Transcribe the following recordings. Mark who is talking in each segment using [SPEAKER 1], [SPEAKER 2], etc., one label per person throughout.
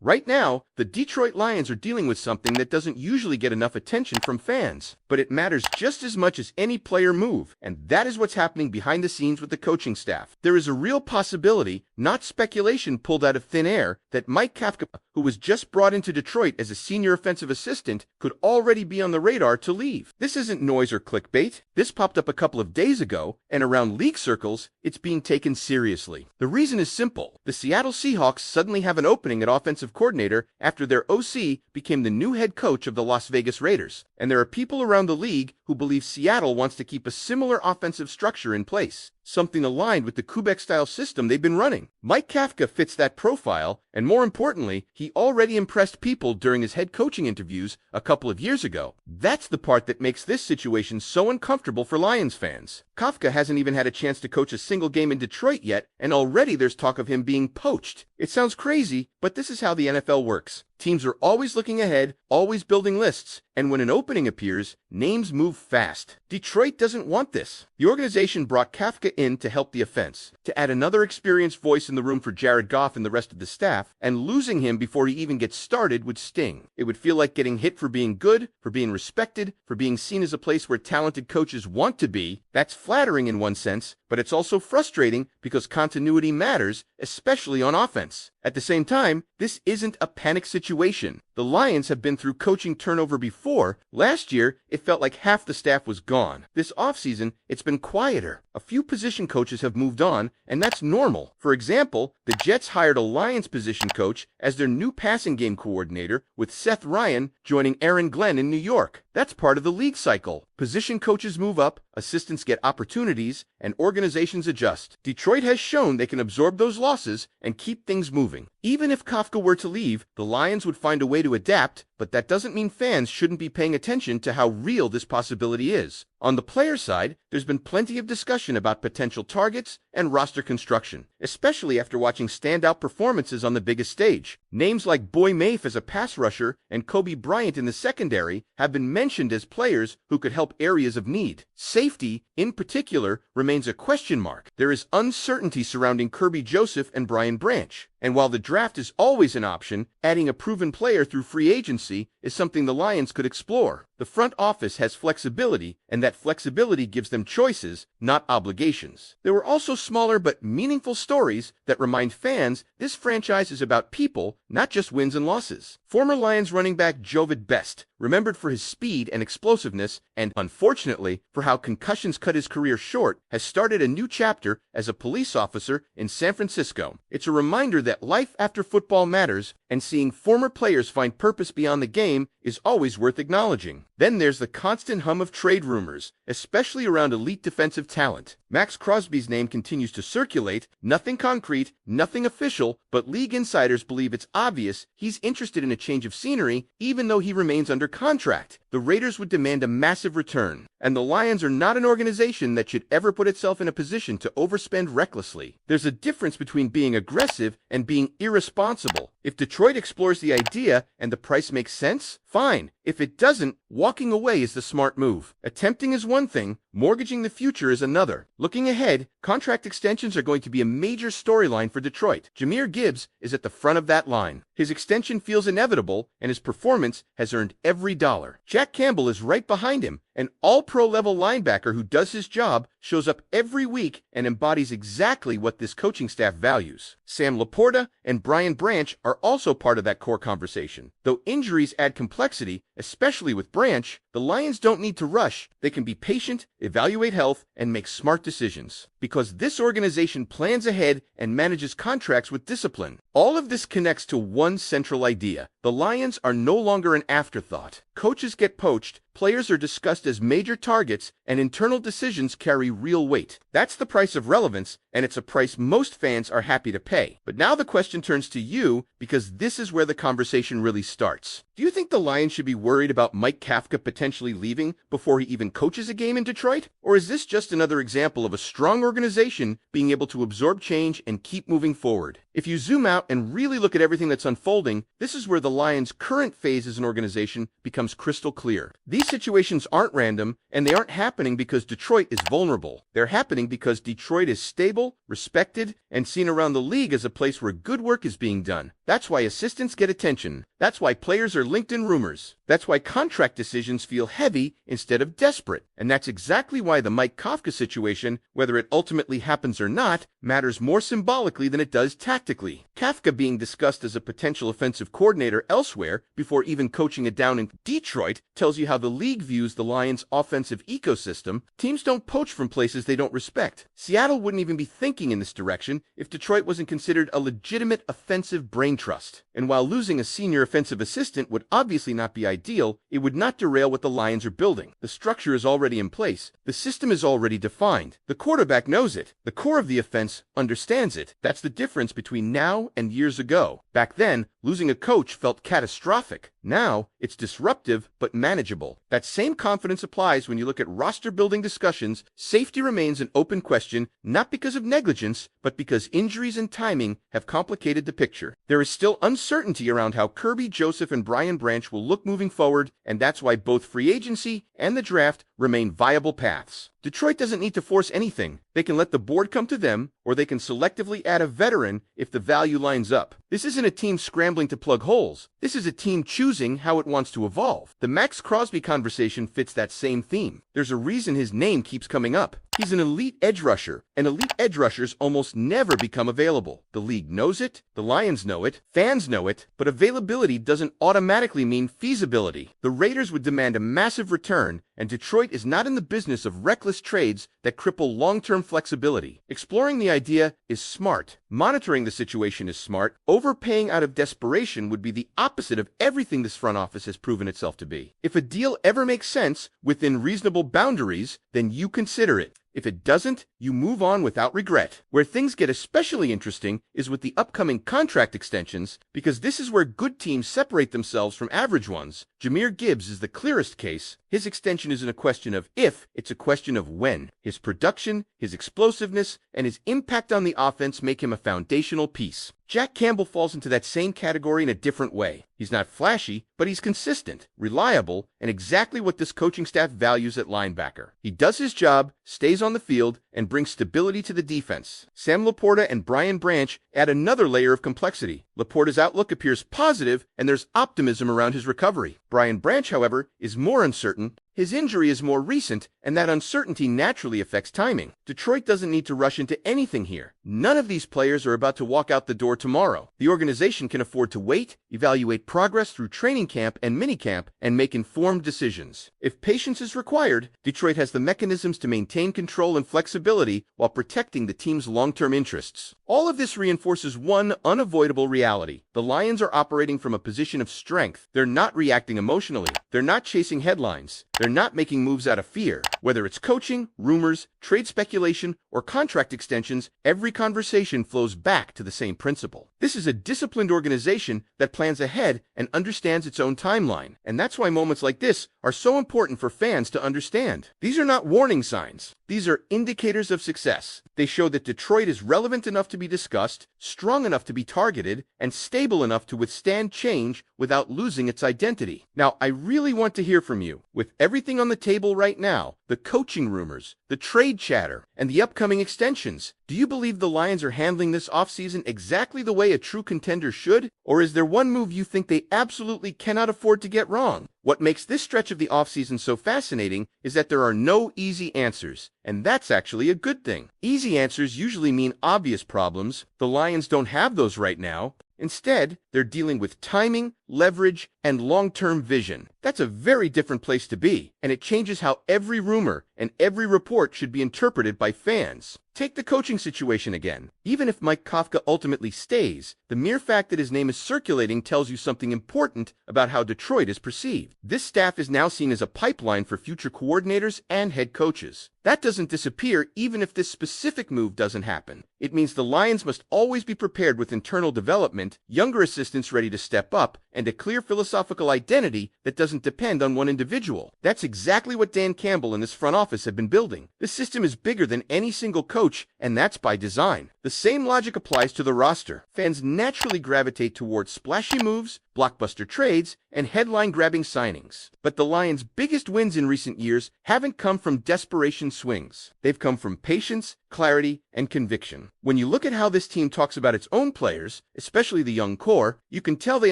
[SPEAKER 1] Right now, the Detroit Lions are dealing with something that doesn't usually get enough attention from fans, but it matters just as much as any player move, and that is what's happening behind the scenes with the coaching staff. There is a real possibility, not speculation pulled out of thin air, that Mike Kafka, who was just brought into Detroit as a senior offensive assistant, could already be on the radar to leave. This isn't noise or clickbait. This popped up a couple of days ago, and around league circles, it's being taken seriously. The reason is simple. The Seattle Seahawks suddenly have an opening at offensive coordinator after their OC became the new head coach of the Las Vegas Raiders, and there are people around the league who believe Seattle wants to keep a similar offensive structure in place, something aligned with the Quebec-style system they've been running. Mike Kafka fits that profile, and more importantly, he already impressed people during his head coaching interviews a couple of years ago. That's the part that makes this situation so uncomfortable for Lions fans. Kafka hasn't even had a chance to coach a single game in Detroit yet, and already there's talk of him being poached. It sounds crazy, but this is how the NFL works. Teams are always looking ahead, always building lists, and when an opening appears, names move fast. Detroit doesn't want this. The organization brought Kafka in to help the offense, to add another experienced voice in the room for Jared Goff and the rest of the staff, and losing him before he even gets started would sting. It would feel like getting hit for being good, for being respected, for being seen as a place where talented coaches want to be. That's flattering in one sense, but it's also frustrating because continuity matters, especially on offense. At the same time, this isn't a panic situation. The Lions have been through coaching turnover before. Last year, it felt like half the staff was gone. This offseason, it's been quieter. A few position coaches have moved on, and that's normal. For example, the Jets hired a Lions position coach as their new passing game coordinator, with Seth Ryan joining Aaron Glenn in New York. That's part of the league cycle. Position coaches move up, assistants get opportunities, and organizations adjust. Detroit has shown they can absorb those losses and keep things moving. Even if Kafka were to leave, the Lions would find a way to adapt, but that doesn't mean fans shouldn't be paying attention to how real this possibility is. On the player side, there's been plenty of discussion about potential targets and roster construction, especially after watching standout performances on the biggest stage. Names like Boy Mafe as a pass rusher and Kobe Bryant in the secondary have been mentioned as players who could help areas of need. Safety, in particular, remains a question mark. There is uncertainty surrounding Kirby Joseph and Brian Branch. And while the draft is always an option, adding a proven player through free agency is something the Lions could explore. The front office has flexibility, and that flexibility gives them choices, not obligations. There were also smaller but meaningful stories that remind fans this franchise is about people, not just wins and losses. Former Lions running back Jovid Best, remembered for his speed and explosiveness, and unfortunately for how concussions cut his career short, has started a new chapter as a police officer in San Francisco. It's a reminder that life after football matters, and seeing former players find purpose beyond the game is always worth acknowledging. Then there's the constant hum of trade rumors, especially around elite defensive talent. Max Crosby's name continues to circulate, nothing concrete, nothing official, but league insiders believe it's obvious he's interested in a change of scenery, even though he remains under contract. The Raiders would demand a massive return, and the Lions are not an organization that should ever put itself in a position to overspend recklessly. There's a difference between being aggressive and being irresponsible. If Detroit explores the idea and the price makes sense, fine. If it doesn't, walking away is the smart move. Attempting is one thing, mortgaging the future is another. Looking ahead, contract extensions are going to be a major storyline for Detroit. Jahmyr Gibbs is at the front of that line. His extension feels inevitable, and his performance has earned every dollar. Dan Campbell is right behind him, an all-pro level linebacker who does his job, shows up every week, and embodies exactly what this coaching staff values. Sam Laporta and Brian Branch are also part of that core conversation. Though injuries add complexity, especially with Branch, the Lions don't need to rush. They can be patient, evaluate health, and make smart decisions. Because this organization plans ahead and manages contracts with discipline. All of this connects to one central idea. The Lions are no longer an afterthought. Coaches get poached, players are discussed as major targets, and internal decisions carry real weight. That's the price of relevance, and it's a price most fans are happy to pay. But now the question turns to you, because this is where the conversation really starts. Do you think the Lions should be worried about Mike Kafka potentially leaving before he even coaches a game in Detroit? Or is this just another example of a strong organization being able to absorb change and keep moving forward? If you zoom out out and really look at everything that's unfolding, this is where the Lions' current phase as an organization becomes crystal clear. These situations aren't random, and they aren't happening because Detroit is vulnerable. They're happening because Detroit is stable, respected, and seen around the league as a place where good work is being done. That's why assistants get attention. That's why players are linked in rumors. That's why contract decisions feel heavy instead of desperate. And that's exactly why the Mike Kafka situation, whether it ultimately happens or not, matters more symbolically than it does tactically. Kafka being discussed as a potential offensive coordinator elsewhere before even coaching it down in Detroit tells you how the league views the Lions' offensive ecosystem. Teams don't poach from places they don't respect. Seattle wouldn't even be thinking in this direction if Detroit wasn't considered a legitimate offensive brain trust. And while losing a senior offensive assistant would obviously not be ideal, it would not derail what the Lions are building. The structure is already in place. The system is already defined. The quarterback knows it. The core of the offense understands it. That's the difference between now and years ago. Back then, losing a coach felt catastrophic. Now, it's disruptive but manageable. That same confidence applies when you look at roster-building discussions. Safety remains an open question, not because of negligence, but because injuries and timing have complicated the picture. There is still uncertainty around how Kirby, Joseph, and Brian Branch will look moving forward, and that's why both free agency and the draft remain viable paths. Detroit doesn't need to force anything. They can let the board come to them, or they can selectively add a veteran if the value lines up. This isn't a team scrambling to plug holes. This is a team choosing how it wants to evolve. The Max Crosby conversation fits that same theme. There's a reason his name keeps coming up. He's an elite edge rusher, and elite edge rushers almost never become available. The league knows it, the Lions know it, fans know it, but availability doesn't automatically mean feasibility. The Raiders would demand a massive return, and Detroit is not in the business of reckless trades that cripple long-term flexibility. Exploring the idea is smart. Monitoring the situation is smart. Overpaying out of desperation would be the opposite of everything this front office has proven itself to be. If a deal ever makes sense within reasonable boundaries, then you consider it. If it doesn't, you move on without regret. Where things get especially interesting is with the upcoming contract extensions, because this is where good teams separate themselves from average ones. Jahmyr Gibbs is the clearest case. His extension isn't a question of if, it's a question of when. His production, his explosiveness, and his impact on the offense make him a foundational piece. Jack Campbell falls into that same category in a different way. He's not flashy, but he's consistent, reliable, and exactly what this coaching staff values at linebacker. He does his job, stays on the field, and brings stability to the defense. Sam Laporta and Brian Branch add another layer of complexity. Laporta's outlook appears positive, and there's optimism around his recovery. Brian Branch, however, is more uncertain. His injury is more recent, and that uncertainty naturally affects timing. Detroit doesn't need to rush into anything here. None of these players are about to walk out the door tomorrow. The organization can afford to wait, evaluate progress through training camp and minicamp, and make informed decisions. If patience is required, Detroit has the mechanisms to maintain control and flexibility while protecting the team's long-term interests. All of this reinforces one unavoidable reality. The Lions are operating from a position of strength. They're not reacting emotionally. They're not chasing headlines. They're not making moves out of fear. Whether it's coaching, rumors, trade speculation, or contract extensions, every conversation flows back to the same principle. This is a disciplined organization that plans ahead and understands its own timeline. And that's why moments like this are so important for fans to understand. These are not warning signs. These are indicators of success. They show that Detroit is relevant enough to be discussed, strong enough to be targeted, and stable enough to withstand change without losing its identity. Now, I really want to hear from you. With everything on the table right now, the coaching rumors, the trade chatter, and the upcoming extensions, do you believe the Lions are handling this offseason exactly the way a true contender should? Or is there one move you think they absolutely cannot afford to get wrong? What makes this stretch of the offseason so fascinating is that there are no easy answers, and that's actually a good thing. Easy answers usually mean obvious problems. The Lions don't have those right now. Instead, they're dealing with timing, leverage, and long-term vision. That's a very different place to be, and it changes how every rumor and every report should be interpreted by fans. Take the coaching situation again. Even if Mike Kafka ultimately stays, the mere fact that his name is circulating tells you something important about how Detroit is perceived. This staff is now seen as a pipeline for future coordinators and head coaches. That doesn't disappear even if this specific move doesn't happen. It means the Lions must always be prepared with internal development, younger assistants ready to step up, and a clear philosophical identity that doesn't depend on one individual. That's exactly what Dan Campbell and this front office have been building. The system is bigger than any single coach, and that's by design. The same logic applies to the roster. Fans naturally gravitate towards splashy moves, blockbuster trades, and headline-grabbing signings. But the Lions' biggest wins in recent years haven't come from desperation swings. They've come from patience, clarity, and conviction. When you look at how this team talks about its own players, especially the young core, you can tell they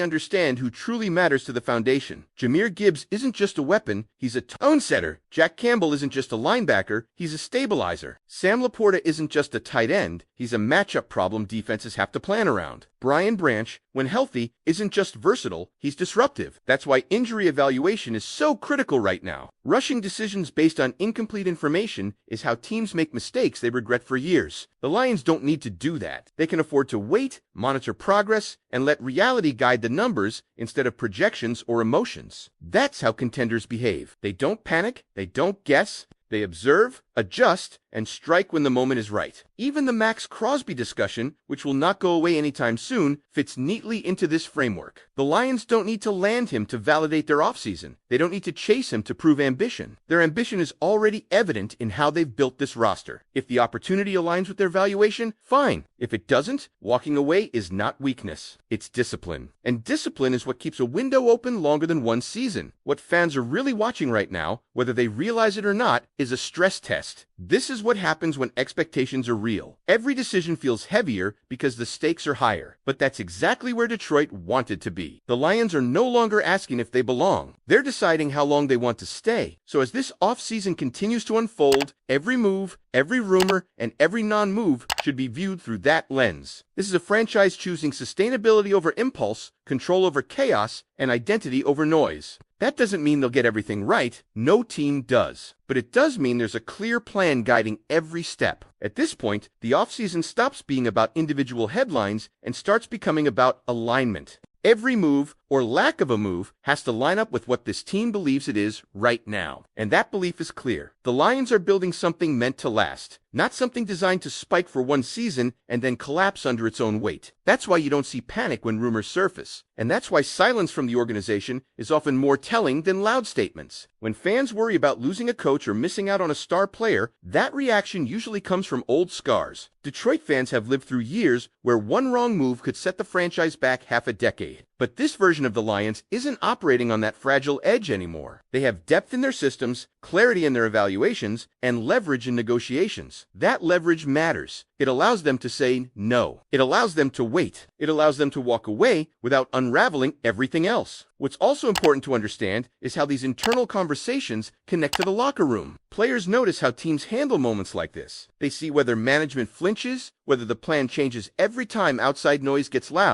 [SPEAKER 1] understand who truly matters to the foundation. Jahmyr Gibbs isn't just a weapon, he's a tone setter. Jack Campbell isn't just a linebacker, he's a stabilizer. Sam Laporta isn't just a tight end, he's a matchup problem defenses have to plan around. Brian Branch, when healthy, isn't just versatile, he's disruptive. That's why injury evaluation is so critical right now. Rushing decisions based on incomplete information is how teams make mistakes they regret for years. The Lions don't need to do that. They can afford to wait, monitor progress, and let reality guide the numbers instead of projections or emotions. That's how contenders behave. They don't panic, they don't guess, they observe, adjust, and strike when the moment is right. Even the Max Crosby discussion, which will not go away anytime soon, fits neatly into this framework. The Lions don't need to land him to validate their offseason. They don't need to chase him to prove ambition. Their ambition is already evident in how they've built this roster. If the opportunity aligns with their valuation, fine. If it doesn't, walking away is not weakness. It's discipline. And discipline is what keeps a window open longer than one season. What fans are really watching right now, whether they realize it or not, is a stress test. This is what happens when expectations are real. Every decision feels heavier because the stakes are higher. But that's exactly where Detroit wanted to be. The Lions are no longer asking if they belong. They're deciding how long they want to stay. So as this offseason continues to unfold, every move, every rumor, and every non-move should be viewed through that lens. This is a franchise choosing sustainability over impulse, control over chaos, and identity over noise. That doesn't mean they'll get everything right. No team does. But it does mean there's a clear plan guiding every step. At this point, the offseason stops being about individual headlines and starts becoming about alignment. Every move, or lack of a move, has to line up with what this team believes it is right now. And that belief is clear. The Lions are building something meant to last, not something designed to spike for one season and then collapse under its own weight. That's why you don't see panic when rumors surface. And that's why silence from the organization is often more telling than loud statements. When fans worry about losing a coach or missing out on a star player, that reaction usually comes from old scars. Detroit fans have lived through years where one wrong move could set the franchise back half a decade. But this version of the Lions isn't operating on that fragile edge anymore. They have depth in their systems, clarity in their evaluations, and leverage in negotiations. That leverage matters. It allows them to say no. It allows them to wait. It allows them to walk away without unraveling everything else. What's also important to understand is how these internal conversations connect to the locker room. Players notice how teams handle moments like this. They see whether management flinches, whether the plan changes every time outside noise gets loud.